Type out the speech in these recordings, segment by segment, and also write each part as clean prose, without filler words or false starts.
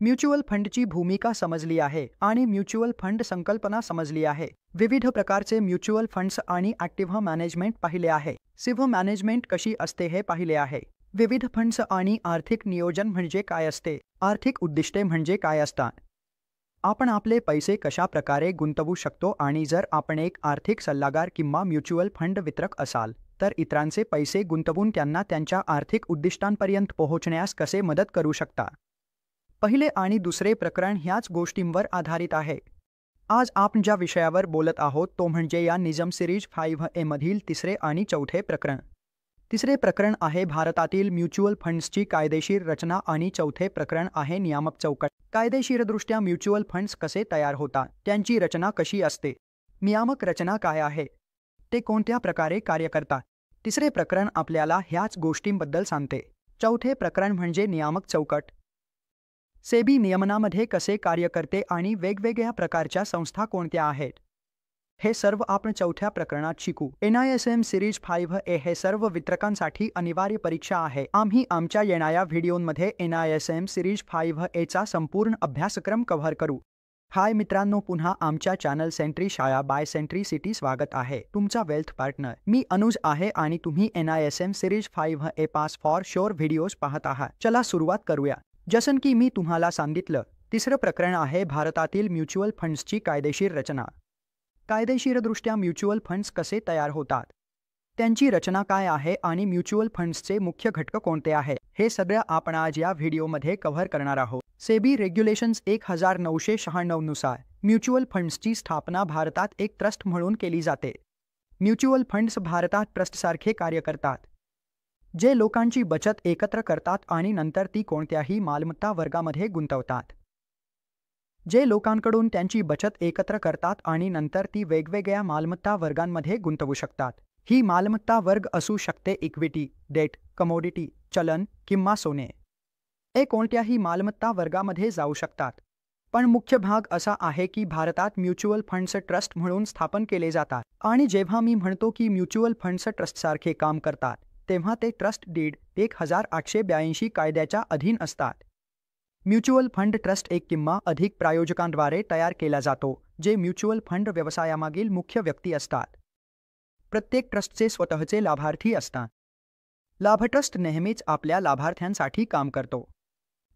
Mutual फंडची भूमिका समजली आहे आणि म्युच्युअल फंड संकल्पना समजली आहे. विविध प्रकारचे म्युच्युअल फंड्स आणि ॲक्टिव्ह मॅनेजमेंट पाहिले आहे. सिव्ह मॅनेजमेंट कशी असते हे पाहिले आहे. विविध फंड्स आणि आर्थिक नियोजन म्हणजे काय असते, आर्थिक उद्दिष्टे म्हणजे काय असतात, आपण आपले पैसे कशा प्रकारे गुंतवू शकतो आणि जर आपण एक आर्थिक सल्लागार किंवा म्युच्युअल फंड वितरक असाल तर इतरांचे पैसे गुंतवून त्यांना त्यांच्या आर्थिक उद्दिष्टांपर्यंत पोहोचण्यास कसे मदत करू शकता. पहिले आणि दुसरे प्रकरण ह्याच गोष्टींवर आधारित आहे. आज आपण ज्या विषयावर बोलत आहोत तो म्हणजे या निजम सिरीज 5A मधील तिसरे आणि चौथे प्रकरण. तिसरे प्रकरण आहे भारतातील म्युच्युअल फंड्सची कायदेशीर रचना आणि चौथे प्रकरण आहे नियामक चौकट. कायदेशीरदृष्ट्या म्युच्युअल फंड्स कसे तयार होतात, त्यांची रचना कशी असते, नियामक रचना काय आहे, ते कोणत्या प्रकारे कार्य करतात. तिसरे प्रकरण आपल्याला ह्याच गोष्टींबद्दल सांगते. चौथे प्रकरण म्हणजे नियामक चौकट. सेबी नियमनामध्ये कसे कार्य करते आणि वेगवेगळ्या प्रकारच्या संस्था कोणत्या आहेत, हे सर्व आपण चौथ्या प्रकरणात शिकू. NISM सिरीज 5A हे सर्व वितरकांसाठी अनिवार्य परीक्षा आहे. आम्ही आमच्या येणाऱ्या व्हिडिओमध्ये NISM सिरीज 5A संपूर्ण अभ्यासक्रम कव्हर करू. हाय मित्रांनो, पुन्हा आमच्या चॅनल सेंट्री शाळा बाय सेंट्री सिटी स्वागत आहे. तुमचा वेल्थ पार्टनर मी अनुज आहे आणि तुम्ही NISM series 5A pass for sure videos पाहत आहात. चला सुरुवात करूया. जसं की मी तुम्हाला सांगितलं, तिसरं प्रकरण आहे भारतातील म्युच्युअल फंड्सची कायदेशीर रचना. कायदेशीरदृष्ट्या म्युच्युअल फंड्स कसे तयार होतात, त्यांची रचना काय आहे आणि म्युच्युअल फंड्सचे मुख्य घटक कोणते आहे, हे सगळं आपण आज या व्हिडिओमध्ये कव्हर करणार आहोत. सेबी रेग्युलेशन्स 1996 नुसार म्युच्युअल फंड्सची स्थापना भारतात एक ट्रस्ट म्हणून केली जाते. म्युच्युअल फंड्स भारतात ट्रस्टसारखे कार्य करतात, जे लोकांची बचत एकत्र करतात आणि नंतर ती कोणत्याही मालमत्ता वर्गामध्ये गुंतवतात. जे लोकांकडून त्यांची बचत एकत्र करतात आणि नंतर ती वेगवेगळ्या मालमत्ता वर्गांमध्ये गुंतवू शकतात. ही मालमत्ता वर्ग असू शकते इक्विटी, डेट, कमोडिटी, चलन किंवा सोने. हे कोणत्याही मालमत्ता वर्गामध्ये जाऊ शकतात. पण मुख्य भाग असा आहे की भारतात म्युच्युअल फंड्स ट्रस्ट म्हणून स्थापन केले जातात आणि जेव्हा मी म्हणतो की म्युच्युअल फंड्स ट्रस्टसारखे काम करतात तेव्हा ते ट्रस्ट डीड 1882 कायद्याच्या अधीन असतात. म्युच्युअल फंड ट्रस्ट एक किंवा अधिक प्रायोजकांद्वारे तयार केला जातो, जे म्युच्युअल फंड व्यवसायामागील मुख्य व्यक्ती असतात. प्रत्येक ट्रस्टचे स्वतःचे लाभार्थी असतात. लाभ ट्रस्ट नेहमीच आपल्या लाभार्थ्यांसाठी काम करतो.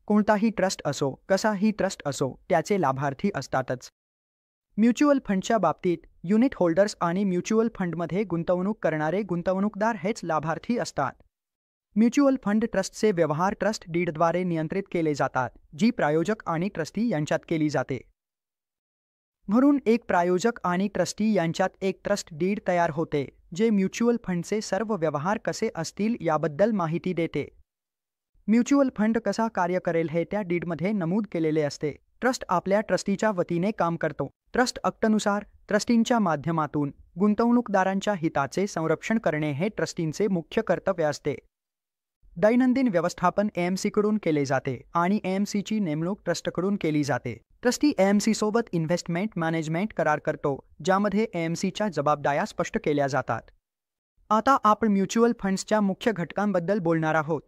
कोणताही ट्रस्ट असो, कसाही ट्रस्ट असो, त्याचे लाभार्थी असतातच. म्युच्युअल फंडच्या बाबतीत युनिट होल्डर्स आणि म्युच्युअल फंडमध्ये गुंतवणूक करणारे गुंतवणूकदार हेच लाभार्थी असतात. म्युच्युअल फंड ट्रस्टचे व्यवहार ट्रस्ट डीडद्वारे नियंत्रित केले जातात, जी प्रायोजक आणि ट्रस्टी यांच्यात केली जाते. म्हणून एक प्रायोजक आणि ट्रस्टी यांच्यात एक ट्रस्ट डीड तयार होते, जे म्युच्युअल फंडचे सर्व व्यवहार कसे असतील याबद्दल माहिती देते. म्युच्युअल फंड कसा कार्य करेल हे त्या डीडमध्ये नमूद केलेले असते. ट्रस्ट आपल्या ट्रस्टीच्या वतीने काम करतो. ट्रस्ट ॲक्टनुसार ट्रस्टींच्या माध्यमातून गुंतवणूकदारांच्या हिताचे संरक्षण करणे हे ट्रस्टींचे मुख्य कर्तव्य असते. दैनंदिन व्यवस्थापन AMCकडून केले जाते आणि AMCची नेमणूक ट्रस्टकडून केली जाते. ट्रस्टी AMC सोबत इन्व्हेस्टमेंट मॅनेजमेंट करार करतो, ज्यामध्ये AMCच्या जबाबदाऱ्या स्पष्ट केल्या जातात. आता आपण म्युच्युअल फंड्सच्या मुख्य घटकांबद्दल बोलणार आहोत.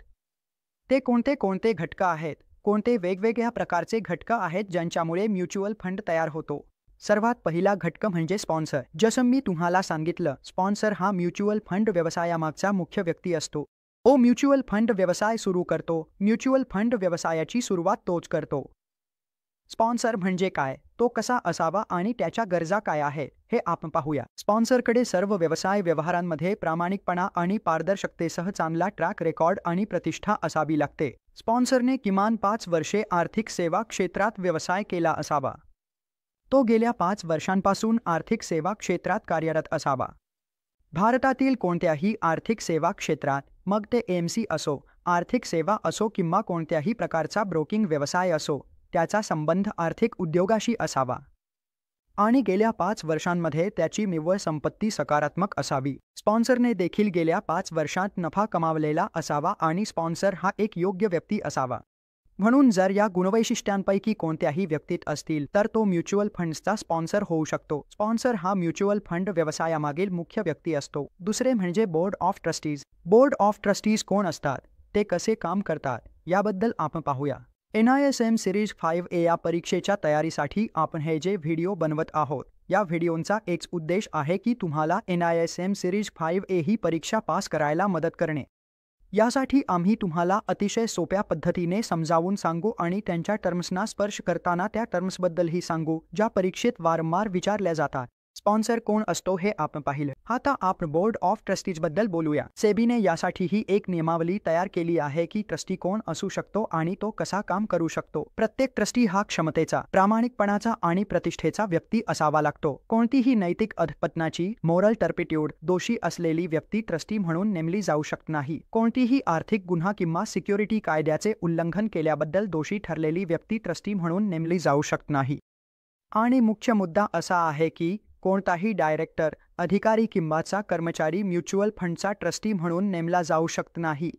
ते कोणते कोणते घटक आहेत, कोणते वेगवेगळ्या प्रकारचे घटक आहेत ज्यांच्यामुळे म्युच्युअल फंड तयार होतो. सर्वात पहिला घटक म्हणजे स्पॉन्सर. जसं मी तुम्हाला सांगितलं, स्पॉन्सर हा म्युच्युअल फंड व्यवसायामागचा मुख्य व्यक्ती असतो. म्युच्युअल फंड व्यवसाय सुरू करतो. म्युच्युअल फंड व्यवसायाची सुरुवात तोच करतो. स्पॉन्सर म्हणजे काय, तो कसा असावा आणि त्याच्या गरजा काय आहेत, हे आपण पाहूया. स्पॉन्सरकडे सर्व व्यवसाय व्यवहारांमध्ये प्रामाणिकपणा आणि पारदर्शकतेसह चांगला ट्रॅक रेकॉर्ड आणि प्रतिष्ठा असावी लागते. स्पॉन्सरने किमान 5 वर्षे आर्थिक सेवा क्षेत्रात व्यवसाय केला असावा. तो गेल्या 5 वर्षांपासून आर्थिक सेवा क्षेत्रात कार्यरत असावा. भारतातील कोणत्याही आर्थिक सेवा क्षेत्रात, मग ते AMC असो, आर्थिक सेवा असो किंवा कोणत्याही प्रकारचा ब्रोकिंग व्यवसाय असो, त्याचा संबंध आर्थिक उद्योगाशी असावा आणि गेल्या 5 वर्षांमध्ये त्याची निव्वळ संपत्ती सकारात्मक असावी. स्पॉन्सरने देखील गेल्या 5 वर्षांत नफा कमावलेला असावा आणि स्पॉन्सर हा एक योग्य व्यक्ती असावा. म्हणून जर या गुणवैशिष्ट्यांपैकी कोणत्याही व्यक्तीत असतील तर तो म्युच्युअल फंड्सचा स्पॉन्सर होऊ शकतो. स्पॉन्सर हा म्युच्युअल फंड व्यवसायामागील मुख्य व्यक्ती असतो. दुसरे म्हणजे board of trustees. Board of trustees कोण असतात, ते कसे काम करतात याबद्दल आपण पाहूया. NISM सिरीज 5A या परीक्षेच्या तयारीसाठी आपण हे जे व्हिडिओ बनवत आहोत या व्हिडिओंचा एकच उद्देश आहे की तुम्हाला NISM सिरीज 5A ही परीक्षा पास करायला मदत करणे. यासाठी आम्ही तुम्हाला अतिशय सोप्या पद्धतीने समजावून सांगू आणि त्यांच्या टर्म्सना स्पर्श करताना त्या टर्म्सबद्दलही सांगू ज्या परीक्षेत वारंवार विचारल्या जातात. स्पॉन्सर कोण असतो हे आपण पाहिलं. आता आपण बोर्ड ऑफ ट्रस्टीजबद्दल बोलूया. सेबीने यासाठीही एक नियमावली तयार केली आहे की ट्रस्टी कोण असू शकतो आणि तो कसा काम करू शकतो. प्रत्येक ट्रस्टी हा क्षमतेचा, प्रामाणिकपणाचा आणि प्रतिष्ठेचा व्यक्ती असावा लागतो. कोणतीही नैतिक अधपतनाची मोरल टर्पिट्यूड दोषी असलेली व्यक्ती ट्रस्टी म्हणून नेमली जाऊ शकत नाही. कोणतीही आर्थिक गुन्हा किंवा सिक्युरिटी कायद्याचे उल्लंघन केल्याबद्दल दोषी ठरलेली व्यक्ती ट्रस्टी म्हणून नेमली जाऊ शकत नाही. आणि मुख्य मुद्दा असा आहे की कोणताही डायरेक्टर, अधिकारी किंवा कर्मचारी म्युच्युअल फंडचा ट्रस्टी म्हणून नेमला जाऊ शकत नाही.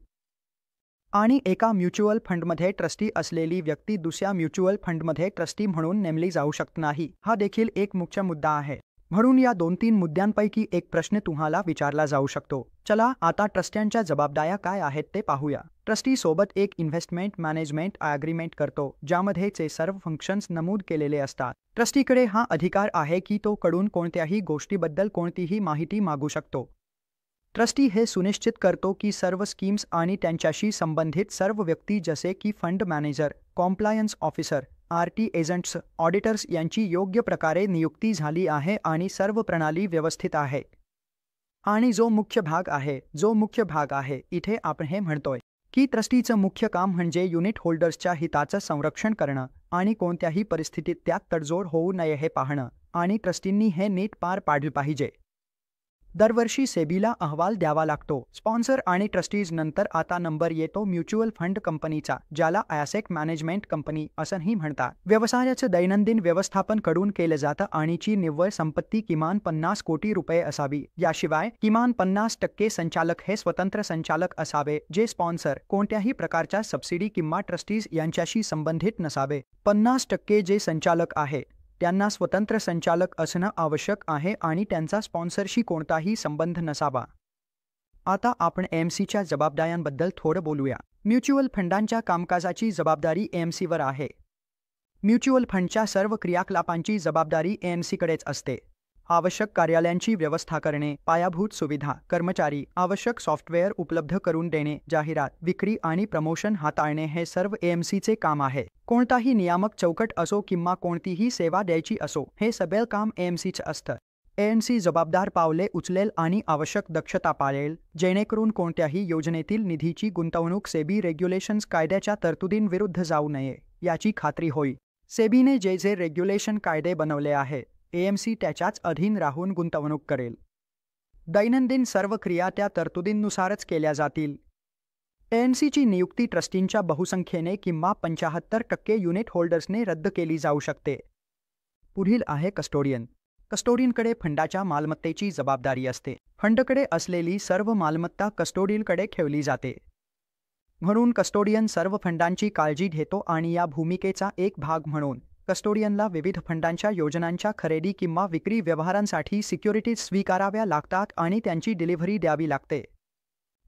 आणि एका म्युच्युअल फंडमध्ये ट्रस्टी असलेली व्यक्ती दुसऱ्या म्युच्युअल फंडमध्ये ट्रस्टी म्हणून नेमली जाऊ शकत नाही. हा देखील एक मुख्य मुद्दा आहे. म्हणून या 2-3 मुद्द्यांपैकी एक प्रश्न तुम्हाला विचारला जाऊ शकतो. चला आता ट्रस्ट्यांच्या जबाबदाऱ्या काय आहेत ते पाहूया. ट्रस्टी सोबत एक इन्व्हेस्टमेंट मॅनेजमेंट अग्रीमेंट करतो ज्यामध्ये चे सर्व फंक्शन्स नमूद केलेले असतात. ट्रस्टीकडे हा अधिकार आहे की तो कडून कोणत्याही गोष्टीबद्दल कोणतीही माहिती मागू शकतो. ट्रस्टी हे सुनिश्चित करतो की सर्व स्कीम्स आणि त्यांच्याशी संबंधित सर्व व्यक्ती जसे की fund manager, compliance officer, RT agents, auditors यांची योग्य प्रकारे नियुक्ती झाली आहे आणि सर्व प्रणाली व्यवस्थित आहे. आणि जो मुख्य भाग आहे इथे आपण हे म्हणतोय की ट्रस्टीचं मुख्य काम म्हणजे युनिट होल्डर्सच्या हिताचं संरक्षण करणं आणि कोणत्याही परिस्थितीत त्यात तडजोड होऊ नये हे पाहणं आणि ट्रस्टींनी हे नीट पार पाडलं पाहिजे. दरवर्षी सेबीला अहवाल द्यावा लागतो. स्पॉन्सर आणि ट्रस्टीज नंतर आता नंबर येतो म्युच्युअल फंड कंपनीचा, ज्याला ॲसेट मॅनेजमेंट कंपनी असंही म्हणतात. व्यवसायाचं दैनंदिन व्यवस्थापन कडून केलं जातं आणि ची निव्वळ संपत्ती किमान 50 कोटी रुपये असावी. याशिवाय किमान 50% संचालक हे स्वतंत्र संचालक असावे जे स्पॉन्सर, कोणत्याही प्रकारच्या सबसिडी किंवा ट्रस्टीज यांच्याशी संबंधित नसावे. 50% जे संचालक आहे त्यांना स्वतंत्र संचालक असणं आवश्यक आहे आणि त्यांचा स्पॉन्सरशी कोणताही संबंध नसावा. आता आपण AMCच्या जबाबदाऱ्यांबद्दल थोडं बोलूया. म्युच्युअल फंडांच्या कामकाजाची जबाबदारी AMCवर आहे. म्युच्युअल फंडच्या सर्व क्रियाकलापांची जबाबदारी AMCकडेच असते. आवश्यक कार्यालयांची व्यवस्था करणे, पायाभूत सुविधा, कर्मचारी, आवश्यक सॉफ्टवेअर उपलब्ध करून देणे, जाहिरात, विक्री आणि प्रमोशन हाताळणे हे सर्व AMCचे काम आहे. कोणताही नियामक चौकट असो किंवा कोणतीही सेवा द्यायची असो, हे सगळं काम AMCचं असतं. AMC जबाबदार पावले उचलेल आणि आवश्यक दक्षता पाळेल जेणेकरून कोणत्याही योजनेतील निधीची गुंतवणूक सेबी रेग्युलेशन्स कायद्याच्या तरतुदींविरुद्ध जाऊ नये याची खात्री होईल. सेबीने जे रेग्युलेशन कायदे बनवले आहेत AMC त्याच्याच अधीन राहून गुंतवणूक करेल. दैनंदिन सर्व क्रिया त्या तरतुदींनुसारच केल्या जातील. AMCची नियुक्ती ट्रस्टींच्या बहुसंख्येने किंवा 75% युनिट होल्डर्सने रद्द केली जाऊ शकते. पुढील आहे कस्टोडियन. कस्टोडियनकडे फंडाच्या मालमत्तेची जबाबदारी असते. फंडकडे असलेली सर्व मालमत्ता कस्टोडियनकडे ठेवली जाते. म्हणून कस्टोडियन सर्व फंडांची काळजी घेतो आणि या भूमिकेचा एक भाग म्हणून कस्टोडियनला विविध फंडांच्या योजनांच्या खरेदी किंवा विक्री व्यवहारांसाठी सिक्युरिटीज स्वीकाराव्या लागतात आणि त्यांची डिलिव्हरी द्यावी लागते.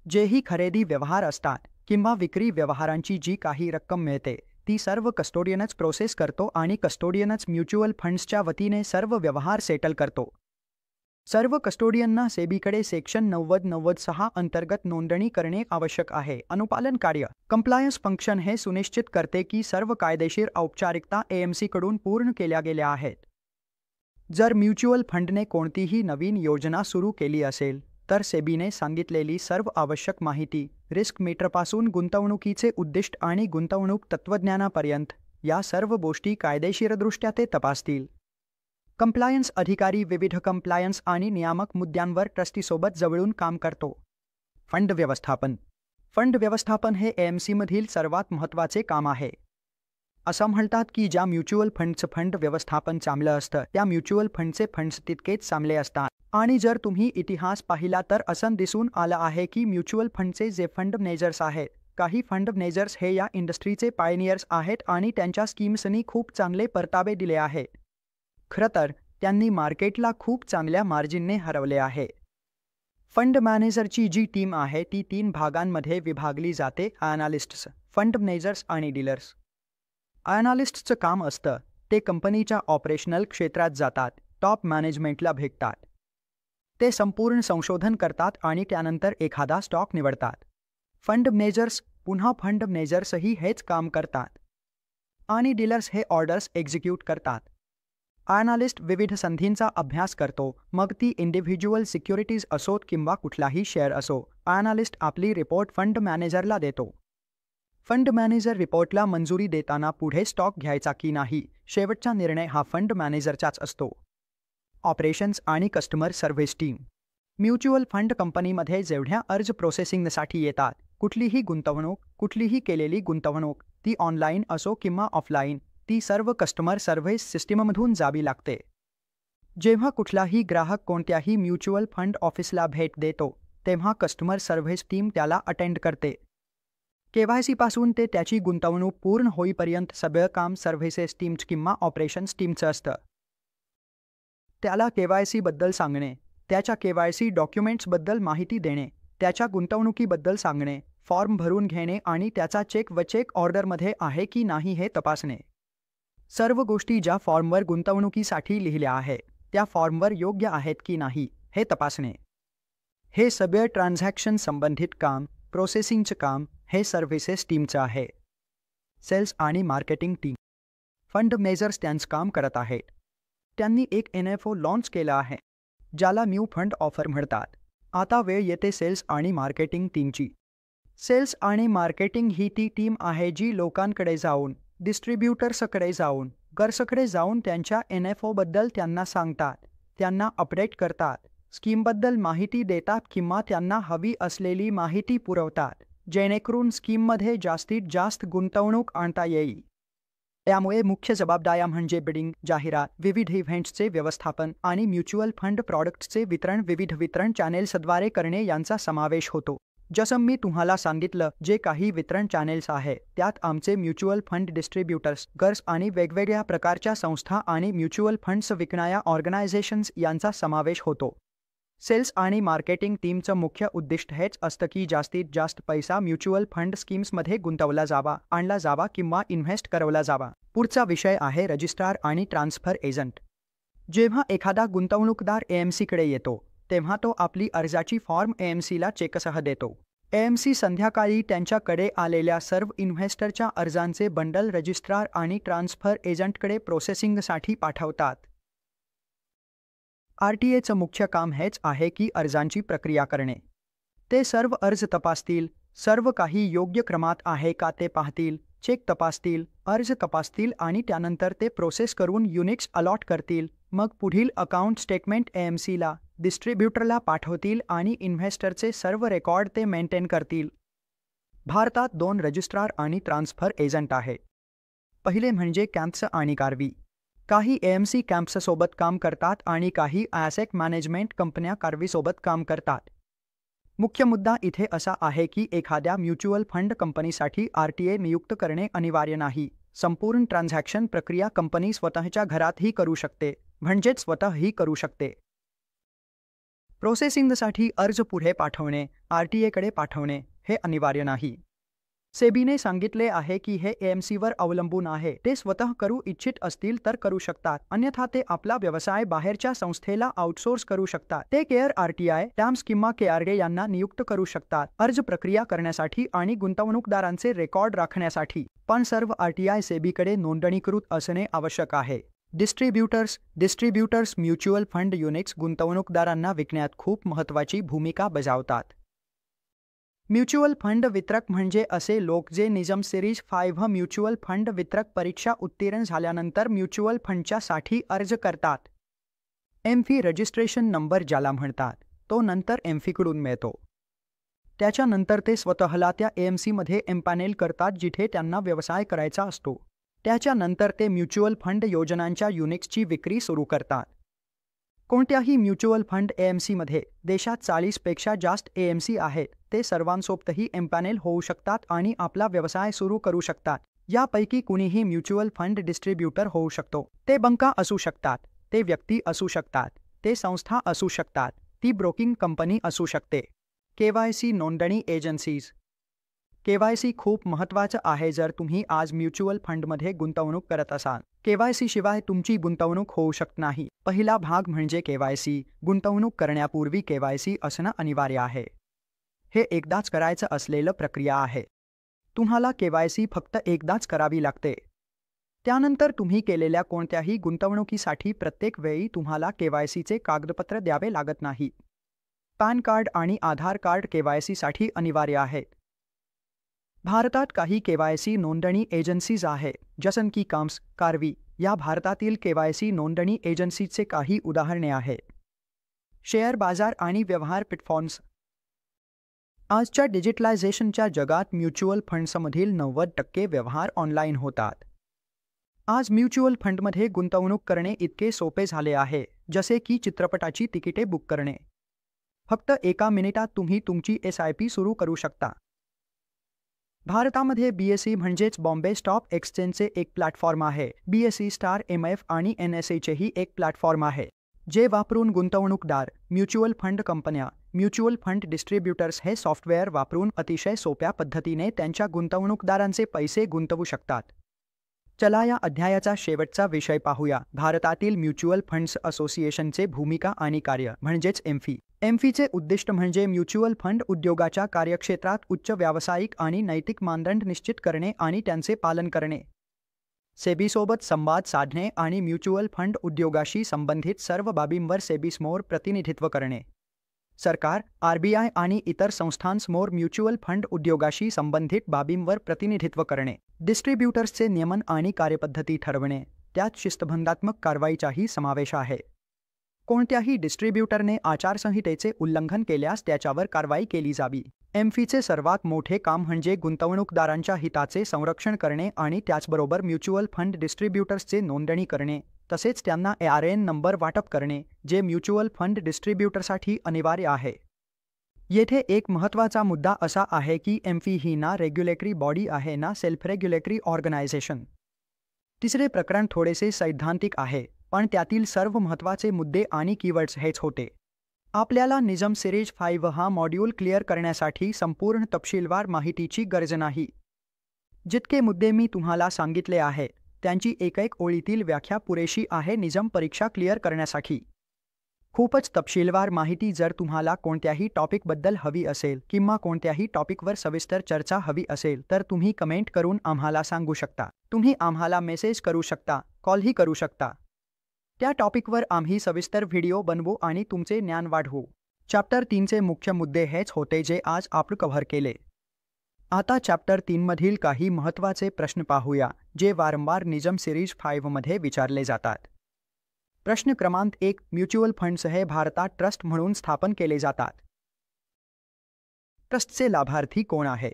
जेही खरेदी व्यवहार असतात किंवा विक्री व्यवहारांची जी काही रक्कम मिळते ती सर्व कस्टोडियनच प्रोसेस करतो आणि कस्टोडियनच म्युच्युअल फंड्सच्या वतीने सर्व व्यवहार सेटल करतो. सर्व कस्टोडियनना सेबीकडे सेक्शन 90-96 अंतर्गत नोंदणी करणे आवश्यक आहे. अनुपालन कार्य. कंप्लायन्स फंक्शन हे सुनिश्चित करते की सर्व कायदेशीर औपचारिकता AMCकडून पूर्ण केल्या गेल्या आहेत. जर म्युच्युअल फंडने कोणतीही नवीन योजना सुरू केली असेल तर सेबीने सांगितलेली सर्व आवश्यक माहिती, रिस्क मीटरपासून गुंतवणुकीचे उद्दिष्ट आणि गुंतवणूक तत्त्वज्ञानापर्यंत या सर्व गोष्टी कायदेशीरदृष्ट्या ते तपासतील. कंप्लायन्स अधिकारी विविध कंप्लायन्स आणि नियामक मुद्द्यांवर ट्रस्टीसोबत जवळून काम करतो. फंड व्यवस्थापन. फंड व्यवस्थापन हे AMCमधील सर्वात महत्त्वाचे काम आहे. असं म्हणतात की ज्या म्युच्युअल फंडचं फंड व्यवस्थापन चांगलं असतं त्या म्युच्युअल फंडचे फंड्स तितकेच चांगले असतात. आणि जर तुम्ही इतिहास पाहिला तर असं दिसून आलं आहे की म्युच्युअल फंडचे जे फंड मॅनेजर्स आहेत, काही फंड मॅनेजर्स हे या इंडस्ट्रीचे पायनियर्स आहेत आणि त्यांच्या स्कीम्सनी खूप चांगले परतावे दिले आहेत. खरं तर त्यांनी मार्केटला खूप चांगल्या मार्जिनने हरवले आहे. फंड मॅनेजरची जी टीम आहे ती 3 भागांमध्ये विभागली जाते: ॲनालिस्ट्स, फंड मॅनेजर्स आणि डीलर्स. ॲनालिस्टचं काम असतं ते कंपनीच्या ऑपरेशनल क्षेत्रात जातात, टॉप मॅनेजमेंटला भेटतात. ते संपूर्ण संशोधन करतात आणि त्यानंतर एखादा स्टॉक निवडतात. फंड मॅनेजर्स पुन्हा फंड मॅनेजर्सही हेच काम करतात. आणि डीलर्स हे ऑर्डर्स एक्झिक्यूट करतात. ॲनालिस्ट विविध संधींचा अभ्यास करतो, मग ती इंडिव्हिज्युअल सिक्युरिटीज असोत किंवा कुठलाही शेअर असो. ॲनालिस्ट आपली रिपोर्ट फंड मॅनेजरला देतो. फंड मॅनेजर रिपोर्टला मंजुरी देताना पुढे स्टॉक घ्यायचा की नाही शेवटचा निर्णय हा फंड मॅनेजरचाच असतो. ऑपरेशन्स आणि customer service team. Mutual fund कंपनीमध्ये जेवढ्या अर्ज प्रोसेसिंगसाठी येतात, कुठलीही केलेली गुंतवणूक, ती ऑनलाईन असो किंवा ऑफलाईन, ती सर्व कस्टमर सर्व्हिस सिस्टीममधून जावी लागते. जेव्हा कुठलाही ग्राहक कोणत्याही म्युच्युअल फंड ऑफिसला भेट देतो, तेव्हा कस्टमर सर्व्हिस टीम त्याला अटेंड करते. KYC पासून ते त्याची गुंतवणूक पूर्ण होईपर्यंत सगळं काम सर्व्हिसेस टीम किंवा ऑपरेशन्स टीमचं असतं. त्याला KYC बद्दल सांगणे, त्याच्या KYC डॉक्युमेंट्सबद्दल माहिती देणे, त्याच्या गुंतवणुकीबद्दल सांगणे, फॉर्म भरून घेणे आणि त्याचा चेक ऑर्डरमध्ये आहे की नाही हे तपासणे. सर्व गोष्टी ज्या फॉर्मवर गुंतवणुकीसाठी लिहिल्या आहे त्या फॉर्मवर योग्य आहेत की नाही हे तपासणे. हे सगळं ट्रान्झॅक्शन संबंधित काम, प्रोसेसिंगचं काम हे सर्व्हिसेस टीमचं आहे. सेल्स आणि मार्केटिंग टीम. फंड मॅनेजर्स त्यांचं काम करत आहेत. त्यांनी एक NFO लॉन्च केला आहे, ज्याला न्यू फंड ऑफर म्हणतात. आता वेळ येते सेल्स आणि मार्केटिंग टीमची. सेल्स आणि मार्केटिंग ही ती टीम आहे जी लोकांकडे जाऊन, डिस्ट्रीब्युटर्सकडे जाऊन, गर्सकडे जाऊन त्यांच्या NFO बद्दल त्यांना सांगतात, त्यांना अपडेट करतात, स्कीमबद्दल माहिती देतात किंवा त्यांना हवी असलेली माहिती पुरवतात, जेणेकरून स्कीममध्ये जास्तीत जास्त गुंतवणूक आणता येईल. त्यामुळे मुख्य जबाबदाऱ्या म्हणजे बिडिंग, जाहिरात, विविध इव्हेंट्सचे व्यवस्थापन आणि म्युच्युअल फंड प्रॉडक्ट्सचे वितरण विविध वितरण चॅनेल्सद्वारे करणे यांचा समावेश होतो. जसं मी तुम्हाला सांगितलं, जे काही वितरण चॅनेल्स आहे त्यात आमचे म्युच्युअल फंड डिस्ट्रीब्युटर्स, गर्स आणि वेगवेगळ्या प्रकारच्या संस्था आणि म्युच्युअल फंड्स विकणाऱ्या ऑर्गनायझेशन्स यांचा समावेश होतो. सेल्स आणि मार्केटिंग टीमचं मुख्य उद्दिष्ट हेच असतं की जास्तीत जास्त पैसा म्युच्युअल फंड स्कीम्समध्ये गुंतवला जावा, आणला जावा किंवा इन्व्हेस्ट करवला जावा. पुढचा विषय आहे रजिस्ट्रार आणि ट्रान्सफर एजंट. जेव्हा एखादा गुंतवणूकदार AMCकडे येतो, तेव्हा तो आपली अर्जाची फॉर्म AMCला चेकसह देतो. AMC संध्याकाळी त्यांच्याकडे आलेल्या सर्व इन्व्हेस्टरच्या अर्जांचे बंडल रजिस्ट्रार आणि ट्रान्सफर एजंटकडे प्रोसेसिंगसाठी पाठवतात. RTAचं मुख्य काम हेच आहे की अर्जांची प्रक्रिया करणे. ते सर्व अर्ज तपासतील, सर्व काही योग्य क्रमात आहे का ते पाहतील, चेक तपासतील, अर्ज तपासतील आणि त्यानंतर ते प्रोसेस करून युनिट्स अलॉट करतील. मग पुढील अकाउंट स्टेटमेंट AMCला, डिस्ट्रीब्युटरला पाठवतील आणि इन्व्हेस्टरचे सर्व रेकॉर्ड ते मेंटेन करतील. भारतात 2 रजिस्ट्रार आणि ट्रान्सफर एजंट आहे. पहिले म्हणजे कॅम्प्स आणि कार्वी. काही AMC कॅम्प्ससोबत काम करतात आणि काही ॲसेट मॅनेजमेंट कंपन्या कार्वीसोबत काम करतात. मुख्य मुद्दा इथे असा आहे की एखाद्या म्युच्युअल फंड कंपनीसाठी RTA नियुक्त करणे अनिवार्य नाही. संपूर्ण ट्रान्झॅक्शन प्रक्रिया कंपनी स्वतःच्या घरातही करू शकते, म्हणजेच स्वतःही करू शकते. प्रोसेसिंगसाठी अर्ज पुढे पाठवणे, RTAकडे पाठवणे हे अनिवार्य नाही. सेबीने सांगितले आहे की हे AMCवर अवलंबून आहे. ते स्वतः करू इच्छित असतील तर करू शकतात, अन्यथा ते आपला व्यवसाय बाहेरच्या संस्थेला आउटसोर्स करू शकतात. ते केअर RTI, टॅम्स किंवा KRA यांना नियुक्त करू शकतात, अर्ज प्रक्रिया करण्यासाठी आणि गुंतवणूकदारांचे रेकॉर्ड राखण्यासाठी. पण सर्व RTI सेबीकडे नोंदणीकृत असणे आवश्यक आहे. डिस्ट्रीब्युटर्स म्युच्युअल फंड युनिट्स गुंतवणूकदारांना विकण्यात खूप महत्त्वाची भूमिका बजावतात. म्युच्युअल फंड वितरक म्हणजे असे लोक जे निजम सिरीज 5 म्युच्युअल फंड वितरक परीक्षा उत्तीर्ण झाल्यानंतर म्युच्युअल फंडच्या साठी अर्ज करतात. MF रजिस्ट्रेशन नंबर ज्याला म्हणतात, तो नंतर MFकडून मिळतो. त्याच्यानंतर ते स्वतःला त्या AMCमध्ये एम्पॅनेल करतात जिथे त्यांना व्यवसाय करायचा असतो. त्याच्यानंतर ते म्युच्युअल फंड योजनांच्या युनिट्सची विक्री सुरू करतात. कोणत्याही म्युच्युअल फंड AMCमध्ये देशात 40पेक्षा जास्त AMC आहेत. ते सर्वांसोबतही एम्पॅनेल होऊ शकतात आणि आपला व्यवसाय सुरू करू शकतात. यापैकी कुणीही म्युच्युअल फंड डिस्ट्रीब्युटर होऊ शकतो. ते बँका असू शकतात, ते व्यक्ती असू शकतात, ते संस्था असू शकतात, ती ब्रोकिंग कंपनी असू शकते. KYC नोंदणी एजन्सीज. केवायसी खूप महत्त्वाचं आहे जर तुम्ही आज म्युच्युअल फंडमध्ये गुंतवणूक करत असाल. केवायसी शिवाय तुमची गुंतवणूक होऊ शकत नाही. पहिला भाग म्हणजे केवायसी. गुंतवणूक करण्यापूर्वी केवायसी असणं अनिवार्य आहे. हे एकदाच करायचं असलेलं प्रक्रिया आहे. तुम्हाला केवायसी फक्त एकदाच करावी लागते. त्यानंतर तुम्ही केलेल्या कोणत्याही गुंतवणुकीसाठी प्रत्येक वेळी तुम्हाला केवायसीचे कागदपत्र द्यावे लागत नाही. पॅन कार्ड आणि आधार कार्ड केवायसीसाठी अनिवार्य आहेत. भारतात काही केवायसी नोंदणी एजन्सीज आहेत, जसं की काम्स, कार्वी या भारतातील केवायसी नोंदणी एजन्सीचे काही उदाहरणे आहेत. शेअर बाजार आणि व्यवहार प्लॅटफॉर्म्स. आजच्या डिजिटलायझेशनच्या जगात म्युच्युअल फंड्समधील 90% व्यवहार ऑनलाईन होतात. आज म्युच्युअल फंडमध्ये गुंतवणूक करणे इतके सोपे झाले आहे, जसे की चित्रपटाची तिकिटे बुक करणे. फक्त एका मिनिटात तुम्ही तुमची SIP सुरू करू शकता. भारतामध्ये BSE म्हणजेच बॉम्बे स्टॉक एक्सचेंजचे एक प्लॅटफॉर्म आहे. BSE स्टार MF आणि NSEचेही एक प्लॅटफॉर्म आहे, जे वापरून गुंतवणूकदार, म्युच्युअल फंड कंपन्या, म्युच्युअल फंड डिस्ट्रीब्युटर्स हे सॉफ्टवेअर वापरून अतिशय सोप्या पद्धतीने त्यांच्या गुंतवणूकदारांचे पैसे गुंतवू शकतात. चला या अध्यायाचा शेवटचा विषय पाहूया. भारतातील म्युच्युअल फंड्स असोसिएशनचे भूमिका आणि कार्य म्हणजेच MFI. MFIचे उद्दिष्ट म्हणजे म्युच्युअल फंड उद्योगाच्या कार्यक्षेत्रात उच्च व्यावसायिक आणि नैतिक मानदंड निश्चित करणे आणि त्यांचे पालन करणे. सेबीसोबत संवाद साधणे आणि म्युच्युअल फंड उद्योगाशी संबंधित सर्व बाबींवर सेबीसमोर प्रतिनिधित्व करणे. सरकार, RBI आणि इतर संस्थांसमोर म्युच्युअल फंड उद्योगाशी संबंधित बाबींवर प्रतिनिधित्व करणे. डिस्ट्रीब्युटर्सचे नियमन आणि कार्यपद्धती ठरवणे, त्यात शिस्तबद्धात्मक कारवाईचाही समावेश आहे. कोणत्याही डिस्ट्रीब्युटरने आचारसंहितेचे उल्लंघन केल्यास त्याच्यावर कारवाई केली जावी. MFIचे सर्वात मोठे काम म्हणजे गुंतवणूकदारांच्या हिताचे संरक्षण करणे आणि त्याचबरोबर म्युच्युअल फंड डिस्ट्रीब्युटर्सचे नोंदणी करणे, तसेच त्यांना ARN नंबर वाटप करणे, जे म्युच्युअल फंड डिस्ट्रीब्युटरसाठी अनिवार्य आहे. येथे एक महत्त्वाचा मुद्दा असा आहे की MFI ही ना रेग्युलेटरी बॉडी आहे ना सेल्फ रेग्युलेटरी ऑर्गनायझेशन. तिसरे प्रकरण थोडेसे सैद्धांतिक आहे, पण त्यातील सर्व महत्त्वाचे मुद्दे आणि कीवर्ड्स हेच होते. आपल्याला निजम सिरीज 5 हा मॉड्यूल क्लिअर करण्यासाठी संपूर्ण तपशीलवार माहितीची गरज नाही. जितके मुद्दे मी तुम्हाला सांगितले आहे, त्यांची एक ओळीतील व्याख्या पुरेशी आहे निजम परीक्षा क्लिअर करण्यासाठी. खूपच तपशीलवार माहिती. जर तुम्हाला कोणत्याही टॉपिकबद्दल हवी असेल किंवा कोणत्याही टॉपिकवर सविस्तर चर्चा हवी असेल तर तुम्ही कमेंट करून आम्हाला सांगू शकता. तुम्ही आम्हाला मेसेज करू शकता, कॉलही करू शकता. त्या टॉपिकवर आम्ही सविस्तर व्हिडिओ बनवू आणि तुमचे ज्ञान वाढवू. चॅप्टर 3चे मुख्य मुद्दे हेच होते जे आज आपण कव्हर केले. आता चॅप्टर 3 मधील काही महत्त्वाचे प्रश्न पाहूया, जे वारंवार निजम सिरीज 5 मध्ये विचारले जातात. प्रश्न क्रमांक 1. म्युच्युअल फंड्स हे भारतात ट्रस्ट म्हणून स्थापन केले जातात. ट्रस्टचे लाभार्थी कोण आहे?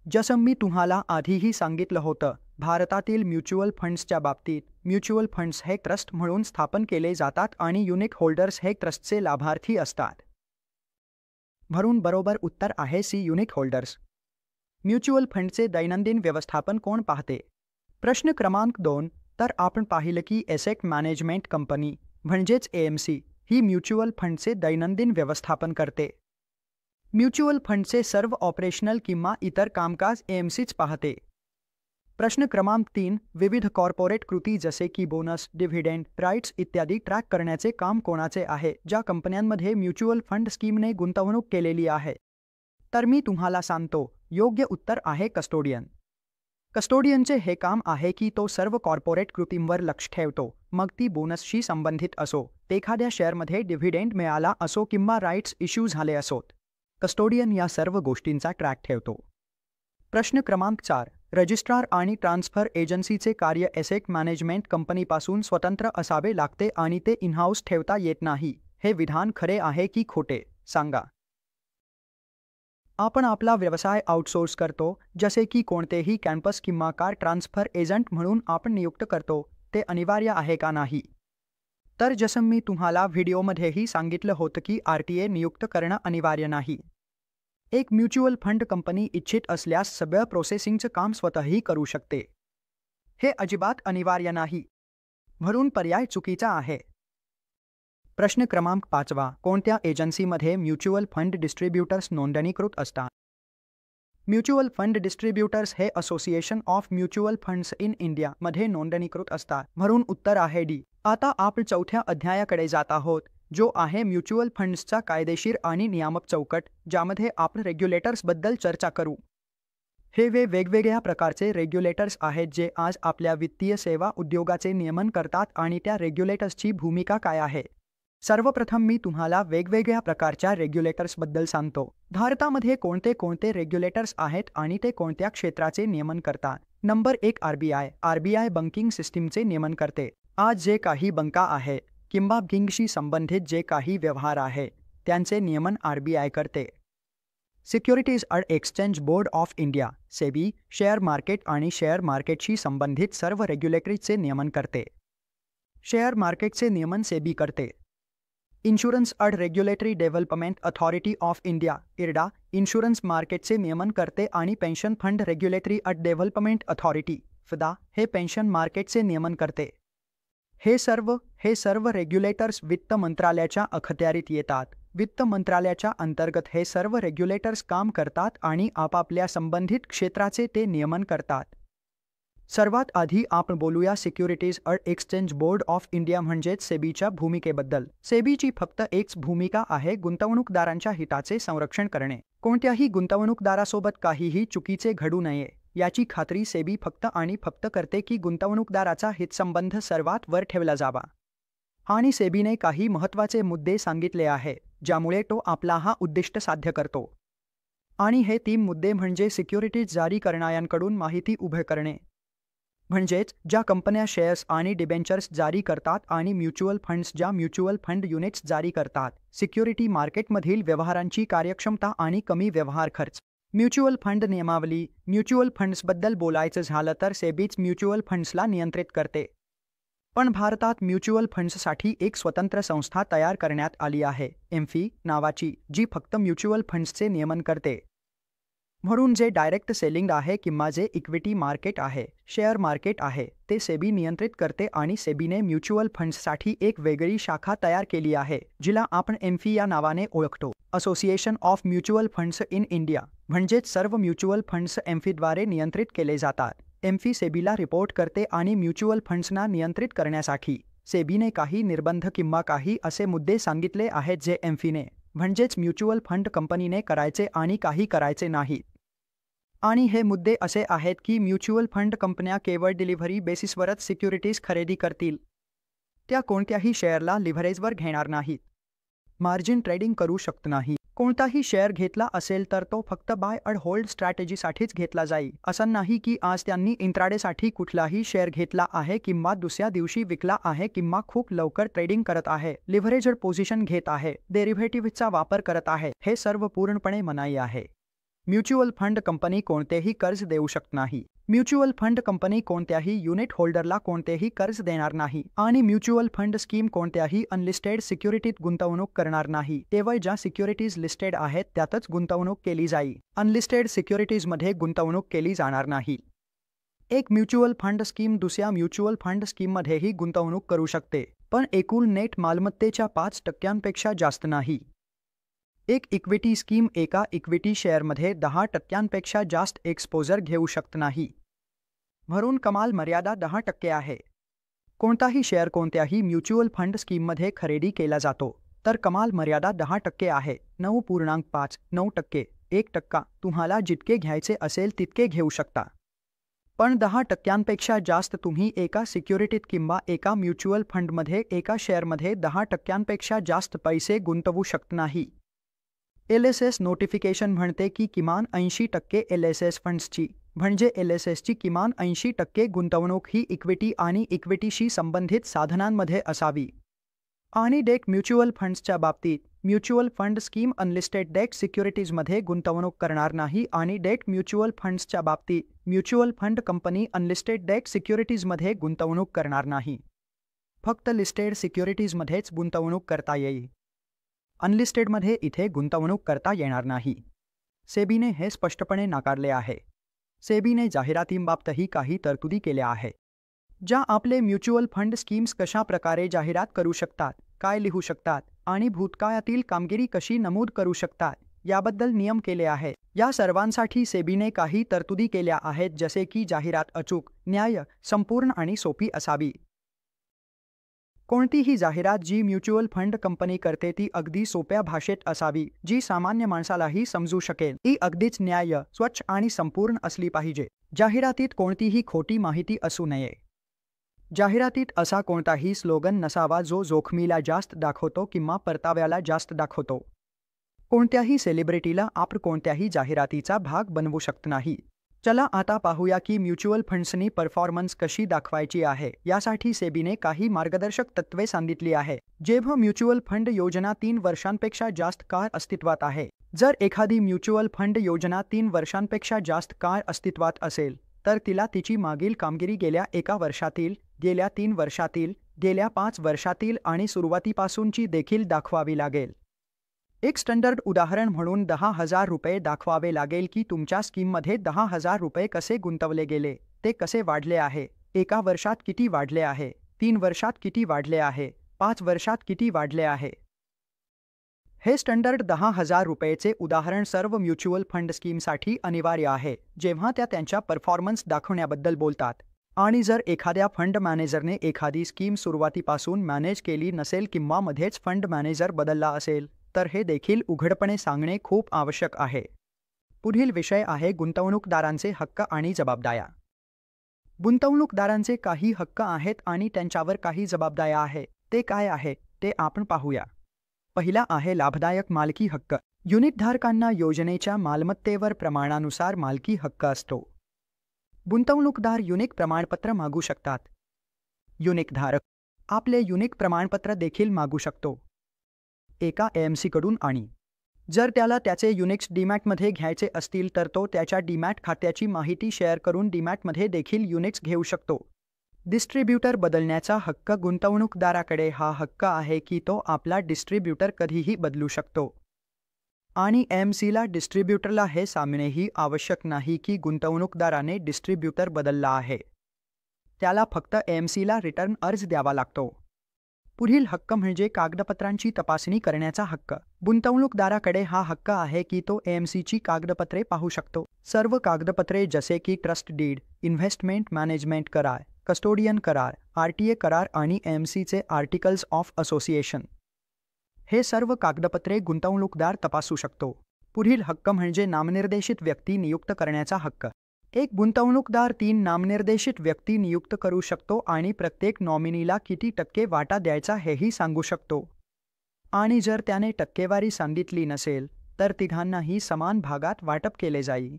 जसं मी तुम्हाला आधीही सांगितलं होतं, भारतातील म्युच्युअल फंड्सच्या बाबतीत म्युच्युअल फंड्स हे ट्रस्ट म्हणून स्थापन केले जातात आणि युनिट होल्डर्स हे ट्रस्टचे लाभार्थी असतात. म्हणून बरोबर उत्तर आहे C. Unit holders. म्युच्युअल फंडचे दैनंदिन व्यवस्थापन कोण पाहते? प्रश्न क्रमांक 2. तर आपण पाहिलं की एसेट मॅनेजमेंट कंपनी म्हणजेच AMC ही म्युच्युअल फंडचे दैनंदिन व्यवस्थापन करते. म्युच्युअल फंडचे सर्व ऑपरेशनल किंवा इतर कामकाज AMCच पाहते. प्रश्न क्रमांक 3. विविध कॉर्पोरेट कृती जसे की बोनस, डिव्हिडेंड, राईट्स इत्यादी ट्रॅक करण्याचे काम कोणाचे आहे, ज्या कंपन्यांमध्ये म्युच्युअल फंड स्कीमने गुंतवणूक केलेली आहे? तर मी तुम्हाला सांगतो, योग्य उत्तर आहे कस्टोडियन. कस्टोडियनचे हे काम आहे की तो सर्व कॉर्पोरेट कृतींवर लक्ष ठेवतो, मग ती बोनसशी संबंधित असो, एखाद्या शेअरमध्ये डिव्हिडेंड मिळाला असो किंवा राईट्स इश्यू झाले असोत. कस्टोडियन या सर्व गोष्टींचा ट्रॅक ठेवतो. प्रश्न क्रमांक 4. रजिस्ट्रार आणि ट्रान्सफर एजन्सीचे कार्य एसेट मॅनेजमेंट कंपनीपासून स्वतंत्र असावे लागते आणि ते इनहाऊस ठेवता येत नाही. हे विधान खरे आहे की खोटे? सांगा. आपण आपला व्यवसाय आउटसोर्स करतो, जसे की कोणतेही कॅम्पस किंवा कार ट्रान्सफर एजंट म्हणून आपण नियुक्त करतो. ते अनिवार्य आहे का नाही? तर जसं मी तुम्हाला व्हिडिओमध्येही सांगितलं होतं की RTA नियुक्त करणं अनिवार्य नाही. एक म्युच्युअल फंड कंपनी इच्छित असल्यास सगळं प्रोसेसिंगचं काम स्वतःही करू शकते. हे अजिबात अनिवार्य नाही. म्हणून पर्याय चुकीचा आहे. प्रश्न क्रमांक 5. कोणत्या एजन्सीमध्ये म्युच्युअल फंड डिस्ट्रीब्युटर्स नोंदणीकृत असतात? म्युच्युअल फंड डिस्ट्रीब्युटर्स हे association of mutual funds in India मध्ये नोंदणीकृत असतात. म्हणून उत्तर आहे डी. आता आपण चौथ्या अध्यायाकडे जात आहोत, जो आहे म्युच्युअल फंड्सचा कायदेशीर आणि नियामक चौकट, ज्यामध्ये आपण रेग्युलेटर्स बद्दल चर्चा करू. हे वेगवेगळ्या प्रकारचे रेग्युलेटर्स आहेत जे आज आपल्या वित्तीय सेवा उद्योगाचे नियमन करतात आणि त्या रेग्युलेटर्सची भूमिका काय आहे. सर्वप्रथम मी तुम्हाला वेगवेगळ्या प्रकारच्या रेग्युलेटर्सबद्दल सांगतो. भारतामध्ये कोणते कोणते रेग्युलेटर्स आहेत आणि ते कोणत्या क्षेत्राचे नियमन करतात. Number 1 RBI. आरबीआय बँकिंग सिस्टीमचे नियमन करते. आज जे काही बँका आहे किंवा बँकिंगशी संबंधित जे काही व्यवहार आहे त्यांचे नियमन आरबीआय करते. Securities and exchange board of India SEBI share market आणि शेअर मार्केटशी संबंधित सर्व रेग्युलेटरीचे नियमन करते. शेअर मार्केटचे नियमन सेबी करते. Insurance and regulatory development authority of India IRDA insurance मार्केटचे नियमन करते आणि pension fund regulatory and development authority फदा हे पेन्शन मार्केटचे नियमन करते. हे सर्व रेग्युलेटर्स वित्त मंत्रालयाच्या अखत्यारीत येतात. वित्त मंत्रालयाच्या अंतर्गत हे सर्व रेग्युलेटर्स काम करतात आणि आपापल्या संबंधित क्षेत्राचे ते नियमन करतात. सर्वात आधी आपण बोलूया securities and exchange board of India म्हणजेच सेबीच्या भूमिकेबद्दल. सेबीची फक्त एकच भूमिका आहे, गुंतवणूकदारांच्या हिताचे संरक्षण करणे. कोणत्याही गुंतवणूकदारासोबत काहीही चुकीचे घडू नये याची खात्री सेबी फक्त आणि फक्त करते की गुंतवणूकदाराचा हितसंबंध सर्वात वर ठेवला जावा. आणि सेबीने काही महत्त्वाचे मुद्दे सांगितले आहे ज्यामुळे तो आपला हा उद्दिष्ट साध्य करतो. आणि हे 3 मुद्दे म्हणजे सिक्युरिटीज जारी करणाऱ्यांकडून माहिती उभे करणे, म्हणजेच ज्या कंपन्या शेअर्स आणि डिबेंचर्स जारी करतात आणि म्युच्युअल फंड्स ज्या म्युच्युअल फंड युनिट्स जारी करतात. सिक्युरिटी मार्केटमधील व्यवहारांची कार्यक्षमता आणि कमी व्यवहार खर्च. म्युच्युअल फंड नियमावली. म्युच्युअल फंड्सबद्दल बोलायचं झालं तर सेबीच म्युच्युअल फंड्सला नियंत्रित करते. पण भारतात म्युच्युअल फंड्ससाठी एक स्वतंत्र संस्था तयार करण्यात आली आहे, एम्फी नावाची, जी फक्त म्युच्युअल फंड्सचे नियमन करते. म्हणून जे डायरेक्ट सेलिंग आहे किंवा जे इक्विटी मार्केट आहे, शेअर मार्केट आहे, ते सेबी नियंत्रित करते आणि सेबीने म्युच्युअल फंड्ससाठी एक वेगळी शाखा तयार केली आहे, जिला आपण एम्फी या नावाने ओळखतो. Association of mutual funds in India म्हणजेच सर्व म्युच्युअल फंड्स एम्फीद्वारे नियंत्रित केले जातात. एम्फी सेबीला रिपोर्ट करते आणि म्युच्युअल फंड्सना नियंत्रित करण्यासाठी सेबीने काही निर्बंध किंवा काही असे मुद्दे सांगितले आहेत जे एम्फीने म्हणजेच म्युच्युअल फंड कंपनीने करायचे आणि काही करायचे नाही. आणि हे मुद्दे असे आहेत की म्युच्युअल फंड कंपन्या केवळ डिलिव्हरी बेसिसवरच सिक्युरिटीज खरेदी करतील. त्या कोणत्याही शेअरला लिव्हरेजवर घेणार नाहीत. मार्जिन ट्रेडिंग करू शकत नाही. कोणताही शेअर घेतला असेल तर तो फक्त बाय अँड होल्ड स्ट्रॅटेजीसाठीच घेतला जाईल. असं नाही की आज त्यांनी इंट्राडेसाठी कुठलाही शेअर घेतला आहे किंवा दुसऱ्या दिवशी विकला आहे किंवा खूप लवकर ट्रेडिंग करत आहे, लिव्हरेजड पोझिशन घेत आहे, डेरिव्हेटिव्हचा वापर करत आहे. हे सर्व पूर्णपणे मनाई आहे. म्युच्युअल फंड कंपनी कोणतेही कर्ज देऊ शकत नाही. म्युच्युअल फंड कंपनी कोणत्याही युनिट होल्डरला कोणतेही कर्ज देणार नाही आणि म्युच्युअल फंड स्कीम कोणत्याही अनलिस्टेड सिक्युरिटीत गुंतवणूक करणार नाही. केवळ ज्या सिक्युरिटीज लिस्टेड आहेत त्यातच गुंतवणूक केली जाईल. अनलिस्टेड सिक्युरिटीजमध्ये गुंतवणूक केली जाणार नाही. एक म्युच्युअल फंड स्कीम दुसऱ्या म्युच्युअल फंड स्कीममध्येही गुंतवणूक करू शकते, पण एकूण नेट मालमत्तेच्या 5% जास्त नाही. एक इक्विटी स्कीम एका इक्विटी शेअरमध्ये 10% जास्त एक्सपोजर घेऊ शकत नाही. म्हणून कमाल मर्यादा 10% आहे. कोणताही शेअर कोणत्याही म्युच्युअल फंड स्कीममध्ये खरेदी केला जातो तर कमाल मर्यादा 10% आहे. 9.59%. 1% तुम्हाला जितके घ्यायचे असेल तितके घेऊ शकता. पण 10%पेक्षा जास्त तुम्ही एका सिक्युरिटीत किंवा एका म्युच्युअल फंडमध्ये एका शेअरमध्ये 10%पेक्षा जास्त पैसे गुंतवू शकत नाही. LSS नोटिफिकेशन म्हणते की किमान 80% LSS फंड्सची म्हणजे LSSची किमान 80% गुंतवणूक ही इक्विटी आणि इक्विटीशी संबंधित साधनांमध्ये असावी. आणि डेट म्युच्युअल फंड्सच्या बाबतीत mutual fund scheme unlisted debt सिक्युरिटीजमध्ये गुंतवणूक करणार नाही आणि डेट म्युच्युअल फंड्सच्या बाबतीत mutual fund company unlisted debt सिक्युरिटीजमध्ये गुंतवणूक करणार नाही. फक्त लिस्टेड सिक्युरिटीजमध्येच गुंतवणूक करता येईल. अनलिस्टेडमध्ये इथे गुंतवणूक करता येणार नाही. सेबीने हे स्पष्टपणे नाकारले आहे. सेबीने जाहिरातींबाबतही काही तरतुदी केल्या आहेत, ज्या आपले म्युच्युअल फंड स्कीम्स कशा प्रकारे जाहिरात करू शकतात, काय लिहू शकतात आणि भूतकाळातील कामगिरी कशी नमूद करू शकतात याबद्दल नियम केले आहे। या सर्वांसाठी सेबीने काही तरतुदी केल्या आहेत, जसे की जाहिरात अचूक, न्याय्य, संपूर्ण आणि सोपी असावी। कोणतीही जाहिरात जी म्युच्युअल फंड कंपनी करते ती अगदी सोप्या भाषेत असावी, जी सामान्य माणसालाही समजू शकेल। ती अगदीच न्याय्य, स्वच्छ आणि संपूर्ण असली पाहिजे। जाहिरातीत कोणतीही खोटी माहिती असू नये। जाहिरातीत असा कोणताही स्लोगन नसावा जो जोखमीला जास्त दाखवतो किंवा परताव्याला जास्त दाखवतो। कोणत्याही सेलिब्रिटीला आपण कोणत्याही जाहिरातीचा भाग बनवू शकत नाही। चला आता पाहूया की म्युच्युअल फंड्सनी परफॉर्मन्स कशी दाखवायची आहे। यासाठी सेबीने काही मार्गदर्शक तत्त्वे सांगितली आहे। जेव्हा म्युच्युअल फंड योजना 3 वर्षांपेक्षा जास्त काळ अस्तित्वात आहे, जर एखादी म्युच्युअल फंड योजना 3 वर्षांपेक्षा जास्त काळ अस्तित्वात असेल, तर तिला तिची मागील कामगिरी गेल्या 1 वर्षातील, गेल्या 3 वर्षातील, गेल्या 5 वर्षातील आणि सुरुवातीपासूनची देखील दाखवावी लागेल। एक स्टँडर्ड उदाहरण म्हणून 10,000 रुपये दाखवावे लागेल की तुमच्या स्कीममध्ये 10,000 रुपये कसे गुंतवले गेले, ते कसे वाढले आहे, 1 वर्षात किती वाढले आहे, 3 वर्षात किती वाढले आहे, 5 वर्षात किती वाढले आहे। हे स्टँडर्ड 10,000 रुपयेचे उदाहरण सर्व म्युच्युअल फंड स्कीमसाठी अनिवार्य आहे जेव्हा त्या त्यांच्या परफॉर्मन्स दाखवण्याबद्दल बोलतात। आणि जर एखाद्या फंड मॅनेजरने एखादी स्कीम सुरुवातीपासून मॅनेज केली नसेल किंवा मध्येच फंड मॅनेजर बदलला असेल, तर हे देखील उघडपणे सांगणे खूप आवश्यक आहे। पुढील विषय आहे गुंतवणूकदारांचे हक्क आणि जबाबदाऱ्या। गुंतवणूकदारांचे काही हक्क आहेत आणि त्यांच्यावर काही जबाबदाऱ्या आहेत। ते काय आहे ते आपण पाहूया। पहिला आहे लाभदायक मालकी हक्क। युनिटधारकांना योजनेच्या मालमत्तेवर प्रमाणानुसार मालकी हक्क असतो। गुंतवणूकदार युनिक प्रमाणपत्र मागू शकतात। युनिकधारक आपले युनिक प्रमाणपत्र देखील मागू शकतो एका एएमसीकडून, आणि जर त्याला त्याचे युनिक्स डीमॅटमध्ये घ्यायचे असतील तर तो त्याच्या डीमॅट खात्याची माहिती शेअर करून डीमॅटमध्ये देखील युनिक्स घेऊ शकतो। डिस्ट्रीब्युटर बदलण्याचा हक्क। गुंतवणूकदाराकडे हा हक्क आहे की तो आपला डिस्ट्रीब्युटर कधीही बदलू शकतो, आणि एएमसीला डिस्ट्रीब्युटरला हे सांगणेही आवश्यक नाही की गुंतवणूकदाराने डिस्ट्रीब्युटर बदलला आहे। त्याला फक्त एएमसीला रिटर्न अर्ज द्यावा लागतो। पुढील हक्क म्हणजे कागदपत्रांची तपासणी करण्याचा हक्क। गुंतवणूकदाराकडे हा हक्क आहे की तो एएमसीची कागदपत्रे पाहू शकतो। सर्व कागदपत्रे जसे की ट्रस्ट डीड, इन्व्हेस्टमेंट मॅनेजमेंट करार, कस्टोडियन करार, आरटीए करार आणि एएमसीचे आर्टिकल्स ऑफ असोसिएशन, हे सर्व कागदपत्रे गुंतवणूकदार तपासू शकतो। पुढील हक्क म्हणजे नामनिर्देशित व्यक्ती नियुक्त करण्याचा हक्क। एक गुंतवणूकदार 3 नामनिर्देशित व्यक्ती नियुक्त करू शकतो आणि प्रत्येक नॉमिनीला किती टक्के वाटा द्यायचा हेही सांगू शकतो। आणि जर त्याने टक्केवारी सांगितली नसेल तर तिघांनाही समान भागात वाटप केले जाईल।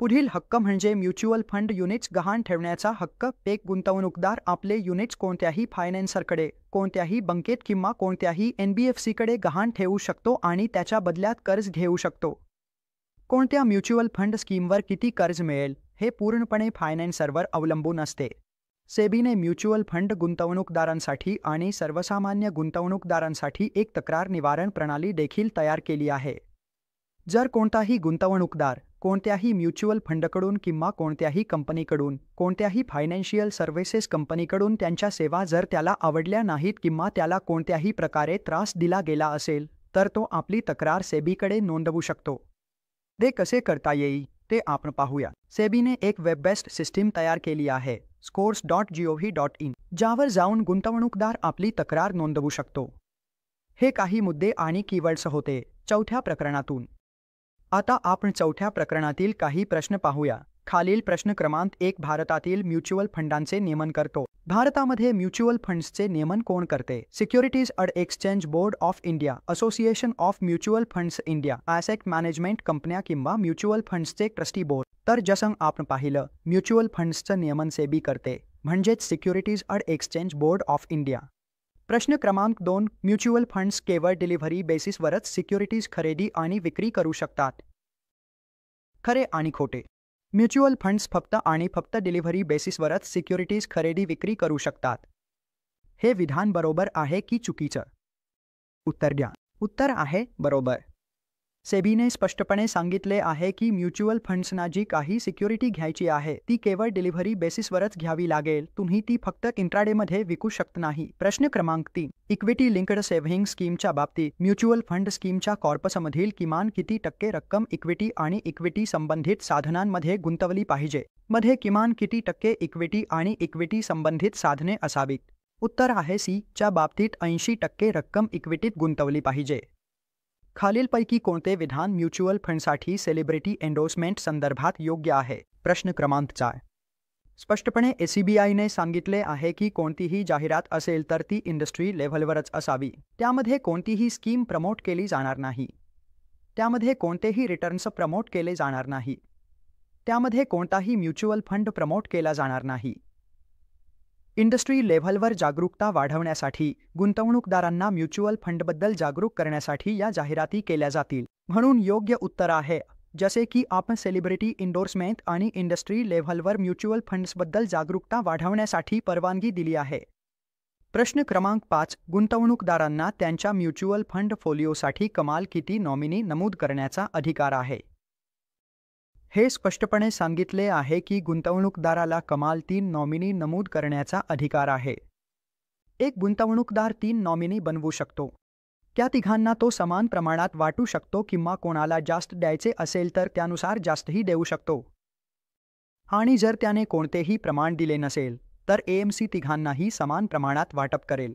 पुढील हक्क म्हणजे म्युच्युअल फंड युनिट्स गहाण ठेवण्याचा हक्क। एक गुंतवणूकदार आपले युनिट्स कोणत्याही फायनान्सरकडे, कोणत्याही बँकेत किंवा कोणत्याही एनबीएफसीकडे गहाण ठेवू शकतो आणि त्याच्या बदल्यात कर्ज घेऊ शकतो। कोणत्या म्युच्युअल फंड स्कीमवर किती कर्ज मिळेल हे पूर्णपणे फायनान्सरवर अवलंबून असते। सेबीने म्युच्युअल फंड गुंतवणूकदारांसाठी आणि सर्वसामान्य गुंतवणूकदारांसाठी एक तक्रार निवारण प्रणाली देखील तयार केली आहे। जर कोणताही गुंतवणूकदार कोणत्याही म्युच्युअल फंडकडून किंवा कोणत्याही कंपनीकडून, कोणत्याही फायनान्शियल सर्व्हिसेस कंपनीकडून त्यांच्या सेवा जर त्याला आवडल्या नाहीत किंवा त्याला कोणत्याही प्रकारे त्रास दिला गेला असेल, तर तो आपली तक्रार सेबीकडे नोंदवू शकतो। ते कसे करता येईल ते आपण पाहूया। सेबीने एक वेब बेस्ड सिस्टीम तयार केली आहे, scores.gov.in, ज्यावर जाऊन गुंतवणूकदार आपली तक्रार नोंदवू शकतो। हे काही मुद्दे आणि कीवर्ड्स होते चौथ्या प्रकरणातून। आता आपण चौथ्या प्रकरणातील काही प्रश्न पाहूया। खालील प्रश्न क्रमांक 1 भारतातील म्युच्युअल फंडांचे नियमन करतो। भारतामध्ये म्युच्युअल फंड्सचे नियमन कोण करते? Securities and exchange board of India, association of mutual funds India, asset management कंपन्या किंवा म्युच्युअल फंड्सचे ट्रस्टी बोर्ड। तर जसं आपण पाहिलं, म्युच्युअल फंड्सचं नियमन सेबी करते, म्हणजेच securities and exchange board of India. प्रश्न क्रमांक 2, म्युच्युअल फंड्स केवळ डिलिव्हरी बेसिसवरच सिक्युरिटीज खरेदी आणि विक्री करू शकतात? खरे आणि खोटे? म्युच्युअल फंड्स फक्त आणि फक्त डिलिव्हरी बेसिसवरच सिक्युरिटीज खरेदी विक्री करू शकतात। हे विधान बरोबर आहे की चुकीचं? उत्तर द्या। उत्तर आहे बरोबर। सेबीने स्पष्टपणे सांगितले आहे की म्युच्युअल फंड्सना जी काही सिक्युरिटी घ्यायची आहे ती केवळ डिलिव्हरी बेसिसवरच घ्यावी लागेल, तुम्ही ती फक्त इंट्राडेमध्ये विकू शकत नाही. प्रश्न क्रमांक 3. इक्विटी लिंक्ड सेव्हिंग स्कीमच्या बाबतीत म्युच्युअल फंड स्कीमच्या कॉर्पसमधील किमान किती टक्के रक्कम इक्विटी आणि इक्विटी संबंधित साधनांमध्ये गुंतवली पाहिजे? मध्ये किमान किती टक्के इक्विटी आणि इक्विटी संबंधित साधने असावीत? उत्तर आहे सी च्या बाबतीत 80% रक्कम इक्विटीत गुंतवली पाहिजे. खालीलपैकी कोणते विधान म्युच्युअल फंडसाठी सेलिब्रिटी एंडोर्समेंट संदर्भात योग्य आहे? प्रश्न क्रमांक 4. स्पष्टपणे एसीबीआयने सांगितले आहे की कोणतीही जाहिरात असेल तर ती इंडस्ट्री लेव्हलवरच असावी. त्यामध्ये कोणतीही स्कीम प्रमोट केली जाणार नाही. त्यामध्ये कोणतेही रिटर्न्स प्रमोट केले जाणार नाही. त्यामध्ये कोणताही म्युच्युअल फंड प्रमोट केला जाणार नाही. इंडस्ट्री लेव्हलवर जागरूकता वाढवण्यासाठी गुंतवणूकदारांना म्युच्युअल फंडबद्दल जागरूक करण्यासाठी या जाहिराती केल्या जातील. म्हणून योग्य उत्तर आहे जसे की आपण सेलिब्रिटी एंडोर्समेंट आणि इंडस्ट्री लेव्हलवर म्युच्युअल फंड्सबद्दल जागरूकता वाढवण्यासाठी परवानगी दिली आहे. प्रश्न क्रमांक 5. गुंतवणूकदारांना त्यांच्या म्युच्युअल फंड फोलिओसाठी कमाल किती नॉमिनी नमूद करण्याचा अधिकार आहे? हे स्पष्टपणे सांगितले आहे की गुंतवणूकदाराला कमाल 3 नॉमिनी नमूद करण्याचा अधिकार आहे. एक गुंतवणूकदार 3 नॉमिनी बनवू शकतो. त्या तिघांना तो समान प्रमाणात वाटू शकतो किंवा कोणाला जास्त द्यायचे असेल तर त्यानुसार जास्तही देऊ शकतो. आणि जर त्याने कोणतेही प्रमाण दिले नसेल तर एएमसी तिघांनाही समान प्रमाणात वाटप करेल.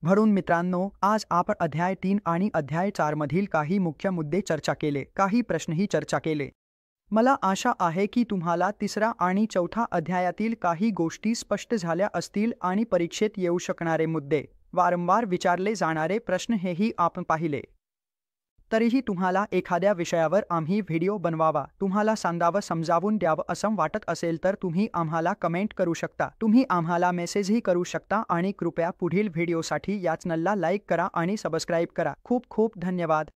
म्हणून मित्रांनो, आज आपण अध्याय 3 आणि अध्याय 4 मधील काही मुख्य मुद्दे चर्चा केले, काही प्रश्नही चर्चा केले. मला आशा आहे की तुम्हाला तिसरा आणि चौथा अध्यायातील काही गोष्टी स्पष्ट झाल्या असतील आणि परीक्षेत येऊ शकणारे मुद्दे, वारंवार विचारले जाणारे प्रश्न हेही आपण पाहिले. तरीही तुम्हाला एखाद्या विषयावर आम्ही व्हिडिओ बनवावा, तुम्हाला सांगावं, समजावून द्यावं असं वाटत असेल तर तुम्ही आम्हाला कमेंट करू शकता. तुम्ही आम्हाला मेसेजही करू शकता आणि कृपया पुढील व्हिडिओसाठी या चॅनलला लाईक करा आणि सबस्क्राईब करा. खूप खूप धन्यवाद.